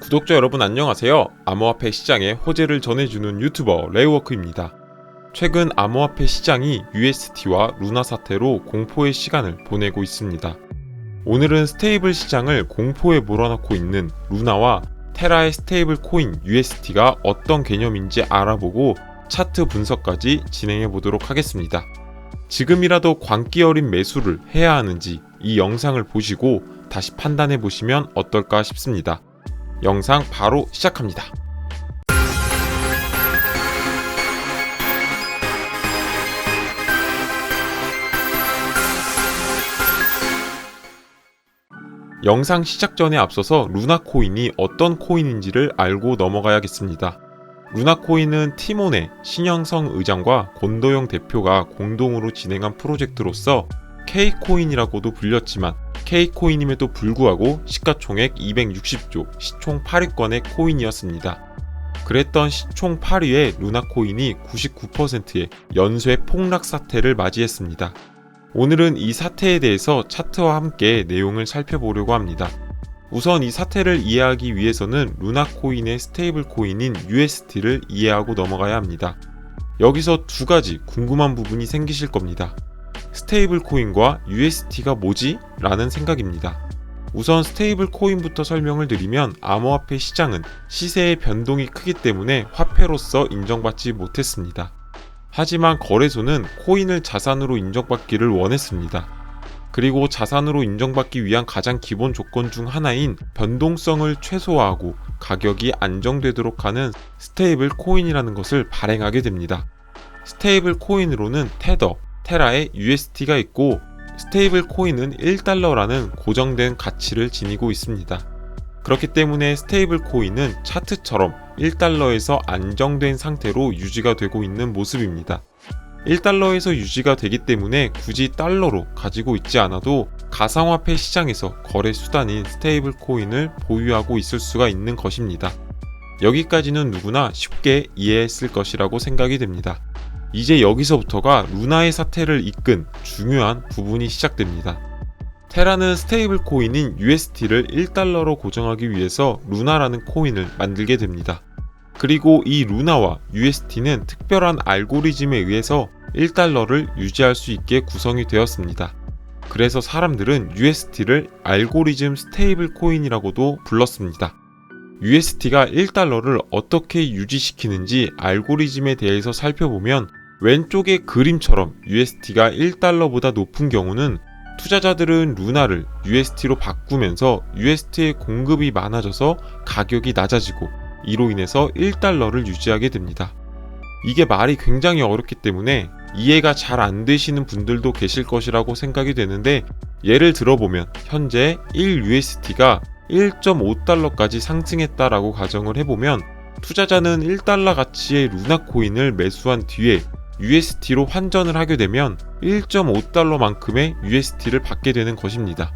구독자 여러분 안녕하세요. 암호화폐 시장의 호재를 전해주는 유튜버 레이워크입니다. 최근 암호화폐 시장이 UST와 루나 사태로 공포의 시간을 보내고 있습니다. 오늘은 스테이블 시장을 공포에 몰아넣고 있는 루나와 테라의 스테이블 코인 UST가 어떤 개념인지 알아보고 차트 분석까지 진행해 보도록 하겠습니다. 지금이라도 광기 어린 매수를 해야 하는지 이 영상을 보시고 다시 판단해 보시면 어떨까 싶습니다. 영상 바로 시작합니다. 영상 시작 전에 앞서서 루나 코인이 어떤 코인인지를 알고 넘어가야겠습니다. 루나 코인은 티몬의 신영성 의장과 권도영 대표가 공동으로 진행한 프로젝트로서 K코인이라고도 불렸지만 K코인임에도 불구하고 시가총액 260조, 시총 8위권의 코인이었습니다. 그랬던 시총 8위의 루나 코인이 99%의 연쇄 폭락 사태를 맞이했습니다. 오늘은 이 사태에 대해서 차트와 함께 내용을 살펴보려고 합니다. 우선 이 사태를 이해하기 위해서는 루나 코인의 스테이블 코인인 UST를 이해하고 넘어가야 합니다. 여기서 두 가지 궁금한 부분이 생기실 겁니다. 스테이블 코인과 UST가 뭐지? 라는 생각입니다. 우선 스테이블 코인부터 설명을 드리면 암호화폐 시장은 시세의 변동이 크기 때문에 화폐로서 인정받지 못했습니다. 하지만 거래소는 코인을 자산으로 인정받기를 원했습니다. 그리고 자산으로 인정받기 위한 가장 기본 조건 중 하나인 변동성을 최소화하고 가격이 안정되도록 하는 스테이블 코인이라는 것을 발행하게 됩니다. 스테이블 코인으로는 테더, 테라의 UST가 있고 스테이블 코인은 1달러라는 고정된 가치를 지니고 있습니다. 그렇기 때문에 스테이블 코인은 차트처럼 1달러에서 안정된 상태로 유지가 되고 있는 모습입니다. 1달러에서 유지가 되기 때문에 굳이 달러로 가지고 있지 않아도 가상화폐 시장에서 거래 수단인 스테이블 코인을 보유하고 있을 수가 있는 것입니다. 여기까지는 누구나 쉽게 이해했을 것이라고 생각이 됩니다. 이제 여기서부터가 루나의 사태를 이끈 중요한 부분이 시작됩니다. 테라는 스테이블 코인인 UST를 1달러로 고정하기 위해서 루나라는 코인을 만들게 됩니다. 그리고 이 루나와 UST는 특별한 알고리즘에 의해서 1달러를 유지할 수 있게 구성이 되었습니다. 그래서 사람들은 UST를 알고리즘 스테이블 코인이라고도 불렀습니다. UST가 1달러를 어떻게 유지시키는지 알고리즘에 대해서 살펴보면 왼쪽의 그림처럼 UST가 1달러보다 높은 경우는 투자자들은 루나를 UST로 바꾸면서 UST의 공급이 많아져서 가격이 낮아지고 이로 인해서 1달러를 유지하게 됩니다. 이게 말이 굉장히 어렵기 때문에 이해가 잘 안 되시는 분들도 계실 것이라고 생각이 되는데 예를 들어보면 현재 1UST가 1.5달러까지 상승했다라고 가정을 해보면 투자자는 1달러 가치의 루나 코인을 매수한 뒤에 UST로 환전을 하게 되면 1.5달러만큼의 UST를 받게 되는 것입니다.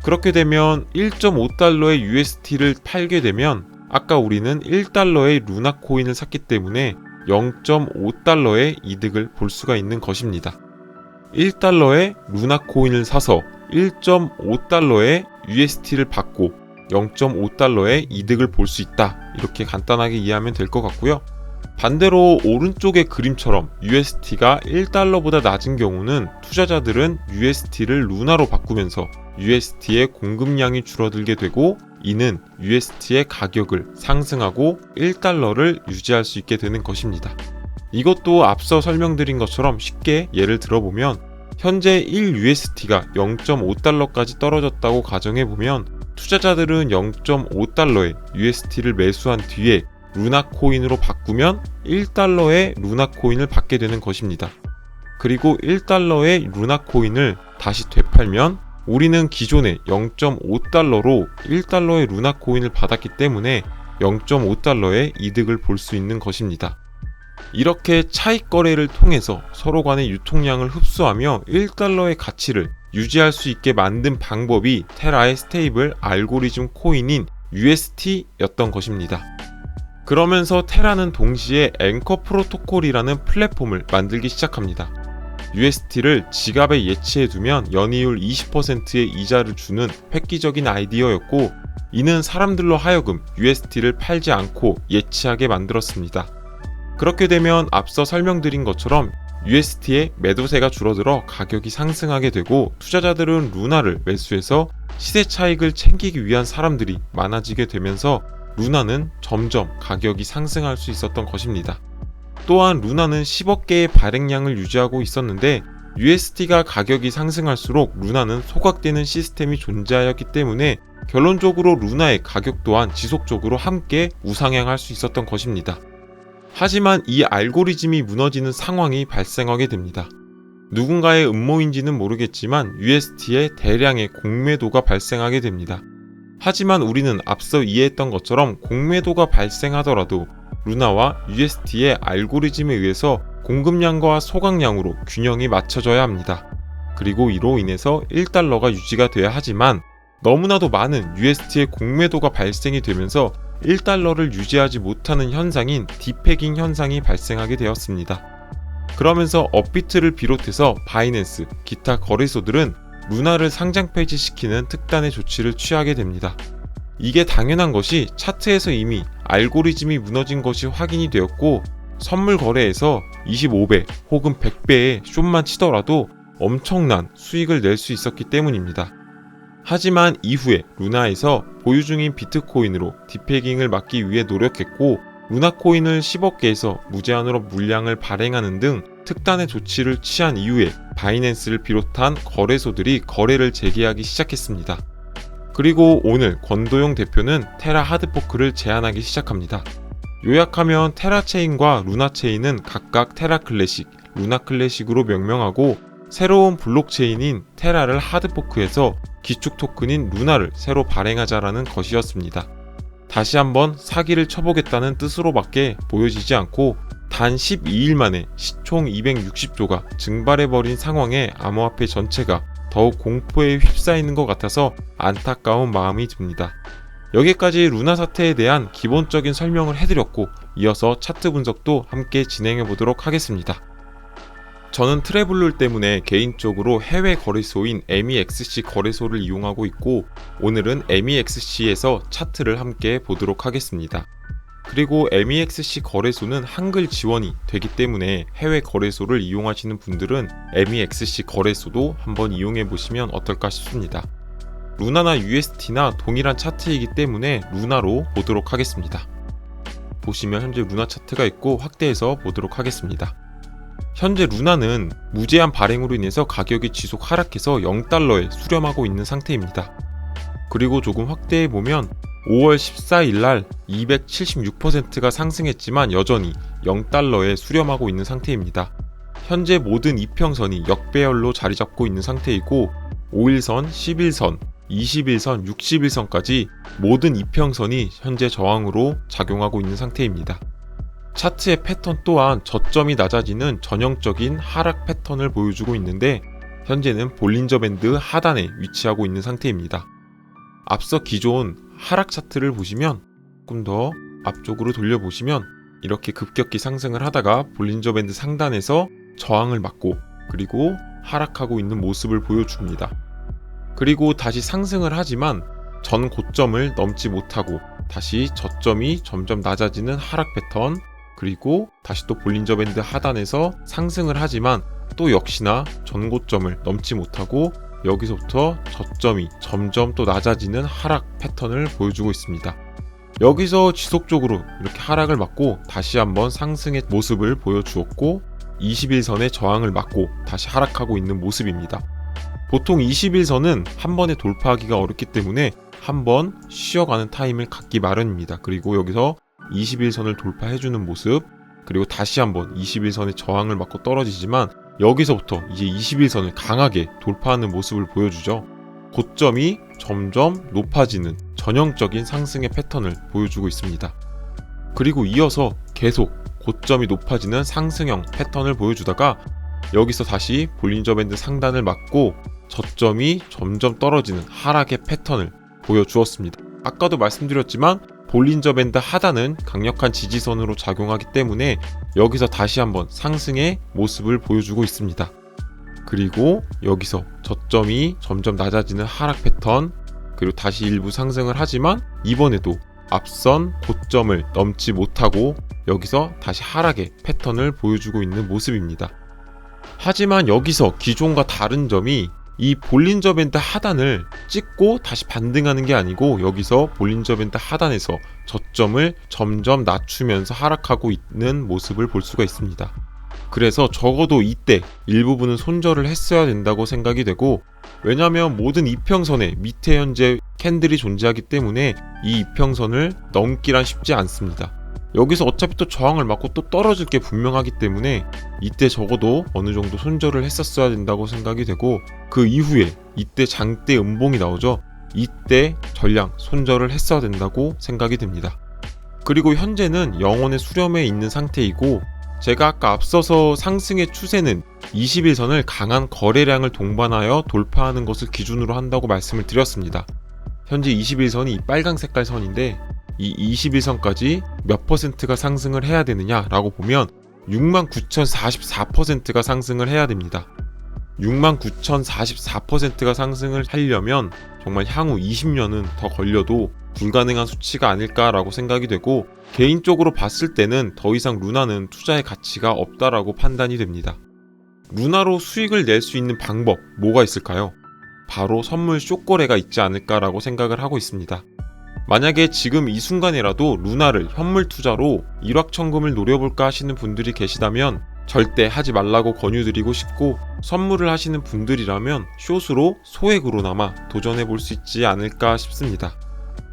그렇게 되면 1.5달러의 UST를 팔게 되면 아까 우리는 1달러의 루나 코인을 샀기 때문에 0.5달러의 이득을 볼 수가 있는 것입니다. 1달러의 루나 코인을 사서 1.5달러의 UST를 받고 0.5달러의 이득을 볼 수 있다. 이렇게 간단하게 이해하면 될 것 같고요. 반대로 오른쪽의 그림처럼 UST가 1달러보다 낮은 경우는 투자자들은 UST를 루나로 바꾸면서 UST의 공급량이 줄어들게 되고 이는 UST의 가격을 상승하고 1달러를 유지할 수 있게 되는 것입니다. 이것도 앞서 설명드린 것처럼 쉽게 예를 들어보면 현재 1UST가 0.5달러까지 떨어졌다고 가정해보면 투자자들은 0.5달러의 UST를 매수한 뒤에 루나 코인으로 바꾸면 1달러의 루나 코인을 받게 되는 것입니다. 그리고 1달러의 루나 코인을 다시 되팔면 우리는 기존에 0.5달러로 1달러의 루나 코인을 받았기 때문에 0.5달러의 이득을 볼 수 있는 것입니다. 이렇게 차익 거래를 통해서 서로 간의 유통량을 흡수하며 1달러의 가치를 유지할 수 있게 만든 방법이 테라의 스테이블 알고리즘 코인인 UST였던 것입니다. 그러면서 테라는 동시에 앵커 프로토콜이라는 플랫폼을 만들기 시작합니다. UST를 지갑에 예치해두면 연이율 20%의 이자를 주는 획기적인 아이디어였고 이는 사람들로 하여금 UST를 팔지 않고 예치하게 만들었습니다. 그렇게 되면 앞서 설명드린 것처럼 UST의 매도세가 줄어들어 가격이 상승하게 되고 투자자들은 루나를 매수해서 시세 차익을 챙기기 위한 사람들이 많아지게 되면서 루나는 점점 가격이 상승할 수 있었던 것입니다. 또한 루나는 10억 개의 발행량을 유지하고 있었는데 UST가 가격이 상승할수록 루나는 소각되는 시스템이 존재하였기 때문에 결론적으로 루나의 가격 또한 지속적으로 함께 우상향할 수 있었던 것입니다. 하지만 이 알고리즘이 무너지는 상황이 발생하게 됩니다. 누군가의 음모인지는 모르겠지만 UST에 대량의 공매도가 발생하게 됩니다. 하지만 우리는 앞서 이해했던 것처럼 공매도가 발생하더라도 루나와 UST의 알고리즘에 의해서 공급량과 소각량으로 균형이 맞춰져야 합니다. 그리고 이로 인해서 1달러가 유지가 돼야 하지만 너무나도 많은 UST의 공매도가 발생이 되면서 1달러를 유지하지 못하는 현상인 디pegging 현상이 발생하게 되었습니다. 그러면서 업비트를 비롯해서 바이낸스, 기타 거래소들은 루나를 상장 폐지시키는 특단의 조치를 취하게 됩니다. 이게 당연한 것이 차트에서 이미 알고리즘이 무너진 것이 확인이 되었고 선물 거래에서 25배 혹은 100배의 숏만 치더라도 엄청난 수익을 낼 수 있었기 때문입니다. 하지만 이후에 루나에서 보유 중인 비트코인으로 디pegging을 막기 위해 노력했고 루나 코인을 10억 개에서 무제한으로 물량을 발행하는 등 특단의 조치를 취한 이후에 바이낸스를 비롯한 거래소들이 거래를 재개하기 시작했습니다. 그리고 오늘 권도용 대표는 테라 하드포크를 제안하기 시작합니다. 요약하면 테라 체인과 루나 체인은 각각 테라 클래식, 루나 클래식으로 명명하고 새로운 블록체인인 테라를 하드포크해서 기축 토큰인 루나를 새로 발행하자라는 것이었습니다. 다시 한번 사기를 쳐보겠다는 뜻으로밖에 보여지지 않고 단 12일 만에 시총 260조가 증발해버린 상황에 암호화폐 전체가 더욱 공포에 휩싸이는 것 같아서 안타까운 마음이 듭니다. 여기까지 루나 사태에 대한 기본적인 설명을 해드렸고 이어서 차트 분석도 함께 진행해 보도록 하겠습니다. 저는 트래블룰 때문에 개인적으로 해외 거래소인 MEXC 거래소를 이용하고 있고 오늘은 MEXC에서 차트를 함께 보도록 하겠습니다. 그리고 MEXC 거래소는 한글 지원이 되기 때문에 해외 거래소를 이용하시는 분들은 MEXC 거래소도 한번 이용해 보시면 어떨까 싶습니다. 루나나 UST나 동일한 차트이기 때문에 루나로 보도록 하겠습니다. 보시면 현재 루나 차트가 있고 확대해서 보도록 하겠습니다. 현재 루나는 무제한 발행으로 인해서 가격이 지속 하락해서 0달러에 수렴하고 있는 상태입니다. 그리고 조금 확대해 보면 5월 14일 날 276%가 상승했지만 여전히 0달러에 수렴하고 있는 상태입니다. 현재 모든 이평선이 역배열로 자리 잡고 있는 상태이고 5일선, 10일선, 21선, 61선까지 모든 이평선이 현재 저항으로 작용하고 있는 상태입니다. 차트의 패턴 또한 저점이 낮아지는 전형적인 하락 패턴을 보여주고 있는데 현재는 볼린저 밴드 하단에 위치하고 있는 상태입니다. 앞서 기존 하락 차트를 보시면 조금 더 앞쪽으로 돌려보시면 이렇게 급격히 상승을 하다가 볼린저 밴드 상단에서 저항을 맞고 그리고 하락하고 있는 모습을 보여줍니다. 그리고 다시 상승을 하지만 전 고점을 넘지 못하고 다시 저점이 점점 낮아지는 하락 패턴 그리고 다시 또 볼린저 밴드 하단에서 상승을 하지만 또 역시나 전 고점을 넘지 못하고 여기서부터 저점이 점점 또 낮아지는 하락 패턴을 보여주고 있습니다. 여기서 지속적으로 이렇게 하락을 맞고 다시 한번 상승의 모습을 보여주었고 21선의 저항을 맞고 다시 하락하고 있는 모습입니다. 보통 21선은 한 번에 돌파하기가 어렵기 때문에 한번 쉬어가는 타임을 갖기 마련입니다. 그리고 여기서 21선을 돌파해주는 모습 그리고 다시 한번 21선의 저항을 맞고 떨어지지만 여기서부터 이제 21선을 강하게 돌파하는 모습을 보여주죠. 고점이 점점 높아지는 전형적인 상승의 패턴을 보여주고 있습니다. 그리고 이어서 계속 고점이 높아지는 상승형 패턴을 보여주다가 여기서 다시 볼린저 밴드 상단을 맞고 저점이 점점 떨어지는 하락의 패턴을 보여주었습니다. 아까도 말씀드렸지만 볼린저 밴드 하단은 강력한 지지선으로 작용하기 때문에 여기서 다시 한번 상승의 모습을 보여주고 있습니다. 그리고 여기서 저점이 점점 낮아지는 하락 패턴 그리고 다시 일부 상승을 하지만 이번에도 앞선 고점을 넘지 못하고 여기서 다시 하락의 패턴을 보여주고 있는 모습입니다. 하지만 여기서 기존과 다른 점이 이 볼린저 밴드 하단을 찍고 다시 반등하는 게 아니고 여기서 볼린저 밴드 하단에서 저점을 점점 낮추면서 하락하고 있는 모습을 볼 수가 있습니다. 그래서 적어도 이때 일부분은 손절을 했어야 된다고 생각이 되고, 왜냐하면 모든 이평선에 밑에 현재 캔들이 존재하기 때문에 이 이평선을 넘기란 쉽지 않습니다. 여기서 어차피 또 저항을 맞고 또 떨어질 게 분명하기 때문에 이때 적어도 어느 정도 손절을 했었어야 된다고 생각이 되고, 그 이후에 이때 장대 음봉이 나오죠. 이때 전량 손절을 했어야 된다고 생각이 됩니다. 그리고 현재는 영원의 수렴에 있는 상태이고, 제가 아까 앞서서 상승의 추세는 21선을 강한 거래량을 동반하여 돌파하는 것을 기준으로 한다고 말씀을 드렸습니다. 현재 21선이 이 빨간 색깔 선인데 이 21선까지 몇 퍼센트가 상승을 해야 되느냐라고 보면 69,044%가 상승을 해야 됩니다. 69,044%가 상승을 하려면 정말 향후 20년은 더 걸려도 불가능한 수치가 아닐까라고 생각이 되고, 개인적으로 봤을 때는 더 이상 루나는 투자의 가치가 없다라고 판단이 됩니다. 루나로 수익을 낼 수 있는 방법 뭐가 있을까요? 바로 선물 숏거래가 있지 않을까라고 생각을 하고 있습니다. 만약에 지금 이 순간이라도 루나를 현물 투자로 일확천금을 노려볼까 하시는 분들이 계시다면 절대 하지 말라고 권유드리고 싶고, 선물을 하시는 분들이라면 숏으로 소액으로나마 도전해볼 수 있지 않을까 싶습니다.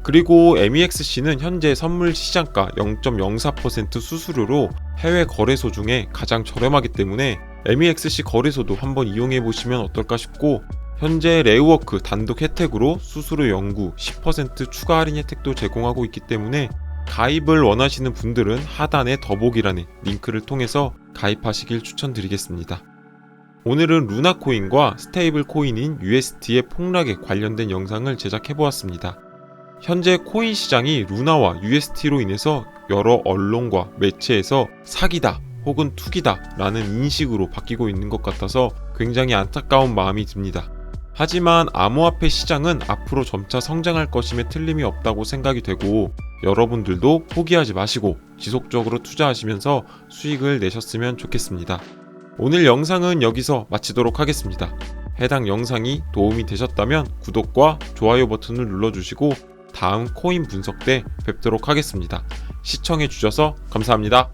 그리고 MEXC는 현재 선물 시장가 0.04% 수수료로 해외 거래소 중에 가장 저렴하기 때문에 MEXC 거래소도 한번 이용해보시면 어떨까 싶고, 현재 레이워크 단독 혜택으로 수수료 연구 10% 추가 할인 혜택도 제공하고 있기 때문에 가입을 원하시는 분들은 하단의 더보기란에 링크를 통해서 가입하시길 추천드리겠습니다. 오늘은 루나 코인과 스테이블 코인인 UST의 폭락에 관련된 영상을 제작해보았습니다. 현재 코인 시장이 루나와 UST로 인해서 여러 언론과 매체에서 사기다 혹은 투기다 라는 인식으로 바뀌고 있는 것 같아서 굉장히 안타까운 마음이 듭니다. 하지만 암호화폐 시장은 앞으로 점차 성장할 것임에 틀림이 없다고 생각이 되고, 여러분들도 포기하지 마시고 지속적으로 투자하시면서 수익을 내셨으면 좋겠습니다. 오늘 영상은 여기서 마치도록 하겠습니다. 해당 영상이 도움이 되셨다면 구독과 좋아요 버튼을 눌러주시고 다음 코인 분석 때 뵙도록 하겠습니다. 시청해주셔서 감사합니다.